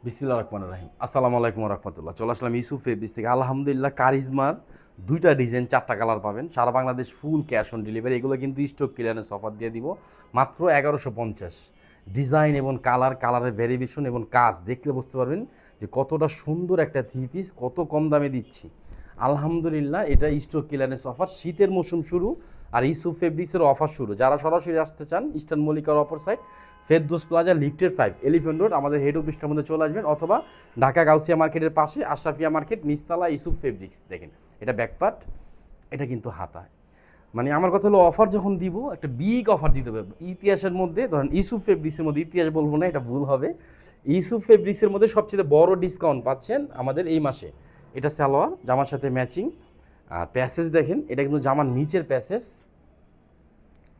বিসমিল্লাহির রহমানির রহিম। আসসালামু আলাইকুম ওয়া রাহমাতুল্লাহ। চলে আসলাম ইউসুফ ফেব্রিক্স থেকে। আলহামদুলিল্লাহ কারিজমার ২টা ডিজাইন ৪টা কালার পাবেন। সারা Bangladesh full cash on delivery. এগুলো কিন্তু স্টক ক্লিয়ারেন্স অফার দিয়ে দিব মাত্র ১১৫০। ডিজাইন এবং কালারের ভেরিয়েশন এবং কাজ দেখলে বুঝতে পারবেন যে কতটা সুন্দর একটা থ্রি পিস, কত কম দামে দিচ্ছি। আলহামদুলিল্লাহ এটা স্টক ক্লিয়ারেন্স অফার। শীতের মৌসুম শুরু আর ইউসুফ ফেব্রিক্সের অফার শুরু। যারা সরাসরি আসতে চান ইস্টার্ন মল্লিকার অপর সাইড ফেরদৌস প্লাজা লিফটের 5 এলিফ্যান্ট রোড আমাদের হেড অফিসটার মধ্যে চলে আসবেন, অথবা ঢাকা গাউসিয়া মার্কেটের পাশে আশরাফিয়া মার্কেট নিচতলা ইউসুফ ফেব্রিক্স। দেখেন এটা ব্যাকপার্ট, এটা কিন্তু হাতা। মানে আমার কথা হলো অফার যখন দিব একটা বিগ অফার দিতে হবে। ইতিহাসের মধ্যে ধরেন ইউসুফ ফেব্রিক্সের মধ্যে, ইতিহাস বলবো না, এটা ভুল হবে। ইউসুফ ফেব্রিক্সের মধ্যে সবচেয়ে বড় ডিসকাউন্ট পাচ্ছেন আমাদের এই মাসে। এটা সালোয়ার জামার সাথে ম্যাচিং। আর প্যাসেজ দেখেন, এটা কিন্তু জামার নিচের প্যাসেজ,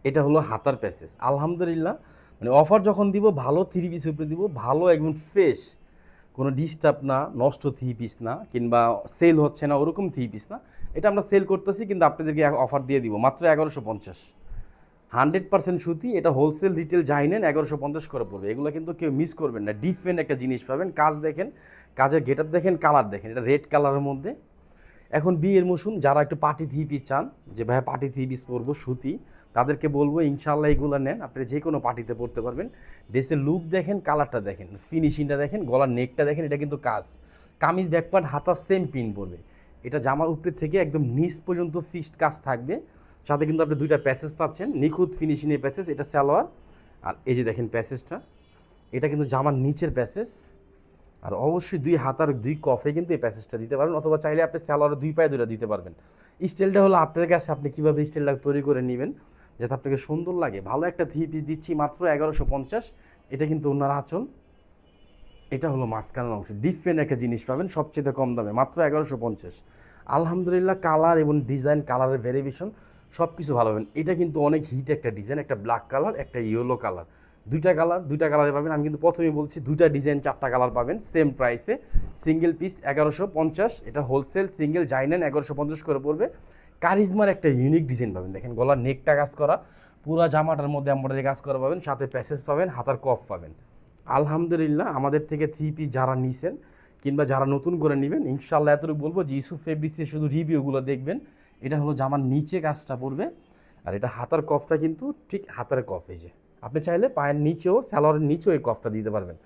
এটা হলো হাতার প্যাসেজ। আলহামদুলিল্লাহ মানে অফার যখন দিব ভালো থ্রি পিস উপরে দিব, ভালো একদম ফ্রেশ, কোনো ডিস্টার্ব না, নষ্ট থ্রি পিস না, কিংবা সেল হচ্ছে না ওরকম থ্রি পিস না। এটা আমরা সেল করতেছি কিন্তু আপনাদেরকে অফার দিয়ে দিব মাত্র ১১৫০। 100% সুতি। এটা হোলসেল রিটেল যাই নেন ১১৫০ করে পড়বে। এগুলো কিন্তু কেউ মিস করবেন না। ডিফারেন্ট একটা জিনিস পাবেন। কাজ দেখেন, কাজের গেট আপ দেখেন, কালার দেখেন। এটা রেড কালারের মধ্যে। এখন বিয়ের মৌসুম, যারা একটু পার্টি থ্রি পিস চান যে ভাই পার্টি থ্রি পিস পরবো সুতি, তাদেরকে বলবো ইনশাল্লাহ এগুলো নেন। আপনি যে কোনো পার্টিতে পরতে পারবেন। ড্রেসের লুক দেখেন, কালারটা দেখেন, ফিনিশিংটা দেখেন, গলার নেকটা দেখেন। এটা কিন্তু কাজ, কামিজ ব্যাকপার্ট হাতা সেম পিন পড়বে। এটা জামার উপরে থেকে একদম নিচ পর্যন্ত ফিক্সড কাজ থাকবে। সাথে কিন্তু আপনি দুইটা প্যাসেজ পাচ্ছেন, নিখুঁত ফিনিশিংয়ের প্যাসেজ। এটা সালোয়ার, আর এই যে দেখেন প্যাসেজটা, এটা কিন্তু জামার নিচের প্যাসেজ। আর অবশ্যই দুই হাতার দুই কফে কিন্তু এই প্যাসেজটা দিতে পারবেন, অথবা চাইলে আপনি সালোয়ারের দুই পায়ে দুইটা দিতে পারবেন। স্টাইলটা হলো আপনার কাছে, আপনি কীভাবে স্টাইলটা তৈরি করে নেবেন যাতে আপনাকে সুন্দর লাগে। ভালো একটা থ্রি পিস দিচ্ছি মাত্র ১১৫০। এটা কিন্তু ওনার আঁচল, এটা হলো মাঝখানের অংশ। ডিফারেন্ট একটা জিনিস পাবেন সবচেয়ে কম দামে মাত্র ১১৫০। আলহামদুলিল্লাহ কালার এবং ডিজাইন, কালারের ভেরিয়েশন সব কিছু ভালো পাবেন। এটা কিন্তু অনেক হিট একটা ডিজাইন, একটা ব্ল্যাক কালার, একটা ইয়েলো কালার। দুইটা কালারে পাবেন। আমি কিন্তু প্রথমেই বলছি দুইটা ডিজাইন 4টা কালার পাবেন সেম প্রাইসে। Single piece ১১৫০। এটা হোলসেল, সিঙ্গেল জাইনেন ১১৫০ করে পড়বে। কারিজমার একটা ইউনিক ডিজাইন পাবেন। দেখেন গলার নেকটা কাজ করা, পুরো জামাটার মধ্যে এমব্রয়ডারি কাজ করা পাবেন, সাথে প্যাসেজ পাবেন, হাতার কফ পাবেন। আলহামদুলিল্লাহ আমাদের থেকে থ্রি পিস যারা নিছেন কিংবা যারা নতুন করে নেবেন, ইনশাল্লাহ এতটুকু বলবো যে ইউসুফ ফেব্রিক্সের শুধু রিভিউগুলো দেখবেন। এটা হলো জামার নিচে কাজটা পড়বে, আর এটা হাতার কফটা কিন্তু ঠিক হাতার কফ। এই যে আপনি চাইলে পায়ের নিচেও, সালোয়ারের নিচেও এই কফটা দিতে পারবেন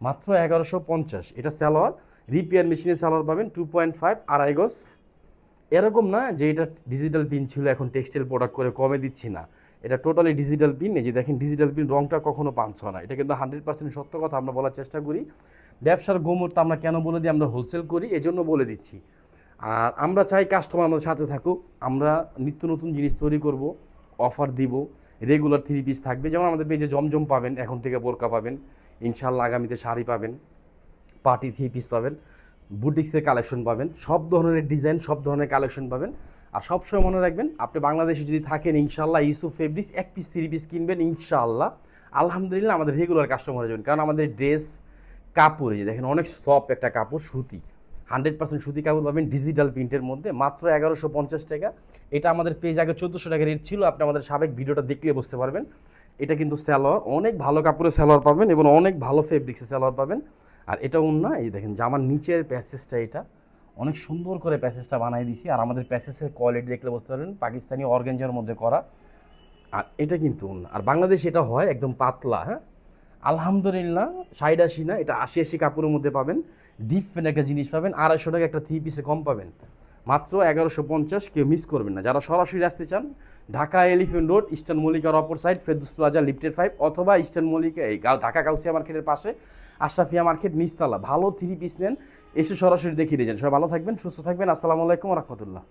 মাত্র ১১৫০। এটা সালোয়ার, রিপেয়ার মেশিনে সালোয়ার পাবেন 2.5 আড়াই গজ। এরকম না যে এটা ডিজিটাল পিন ছিল এখন টেক্সটাইল প্রোডাক্ট করে কমে দিচ্ছি না, এটা টোটালি ডিজিটাল পিন। এই যে দেখেন ডিজিটাল পিন, রংটা কখনো পাঞ্চ হয় না। এটা কিন্তু 100% সত্য কথা আমরা বলার চেষ্টা করি। ব্যবসার গোমরটা আমরা কেন বলে দিই, আমরা হোলসেল করি এজন্য বলে দিচ্ছি। আর আমরা চাই কাস্টমার আমাদের সাথে থাকুক। আমরা নিত্য নতুন জিনিস তৈরি করব, অফার দিব, রেগুলার থ্রি পিস থাকবে। যেমন আমাদের পেজে জমজম পাবেন, এখন থেকে বোরকা পাবেন, ইনশাল্লাহ আগামীতে শাড়ি পাবেন, পার্টি থ্রি পিস পাবেন, বুটিক্সের কালেকশন পাবেন, সব ধরনের ডিজাইন, সব ধরনের কালেকশন পাবেন। আর সবসময় মনে রাখবেন আপনি বাংলাদেশে যদি থাকেন ইনশাল্লাহ ইউসুফ ফেব্রিক্স এক পিস থ্রি পিস কিনবেন ইনশাল্লাহ। আলহামদুলিল্লাহ আমাদের রেগুলার কাস্টমার হয়ে যাবেন। কারণ আমাদের ড্রেস, কাপড়, এই যে দেখেন অনেক সফট একটা কাপড়, সুতি, 100% সুতি কাপড় পাবেন ডিজিটাল প্রিন্টের মধ্যে মাত্র ১১৫০ টাকা। এটা আমাদের পেজ আগে ১৪০০ টাকা রেট ছিল, আপনি আমাদের সাবেক ভিডিওটা দেখলে বুঝতে পারবেন। এটা কিন্তু সালোয়ার, অনেক ভালো কাপড়ের সালোয়ার পাবেন এবং অনেক ভালো ফেব্রিক্সের সালোয়ার পাবেন। আর এটা ওন্না, এই দেখেন জামার নিচের প্যাসেজটা, এটা অনেক সুন্দর করে প্যাসেজটা বানিয়ে দিছি। আর আমাদের প্যাসেজের কোয়ালিটি দেখলে বুঝতে পারবেন পাকিস্তানি অর্গানজার মধ্যে করা। আর এটা কিন্তু ওন্না, আর বাংলাদেশে এটা হয় একদম পাতলা। হ্যাঁ আলহামদুলিল্লাহ ৬০-৮০ না, এটা ৮০-৮০ কাপড়ের মধ্যে পাবেন। ডিফারেন্ট একটা জিনিস পাবেন। ২৫০ টাকা একটা থ্রি পিসে কম পাবেন মাত্র ১১৫০। কেউ মিস করবেন না। যারা সরাসরি আসতে চান ঢাকা এলিফ্যান্ট রোড ইস্টার্ন মল্লিকার অপর সাইড ফেরদৌস প্লাজা লিফটের 5, অথবা ইস্টার্ন মল্লিকা এই ঢাকা গাউসিয়া মার্কেটের পাশে আশরাফিয়া মার্কেট নিচতলা। ভালো থ্রি পিস নেন, এসে সরাসরি দেখিয়ে দিয়ে যান। সবাই ভালো থাকবেন, সুস্থ থাকবেন। আসসালামু আলাইকুম ওয়া রাহমাতুল্লাহ।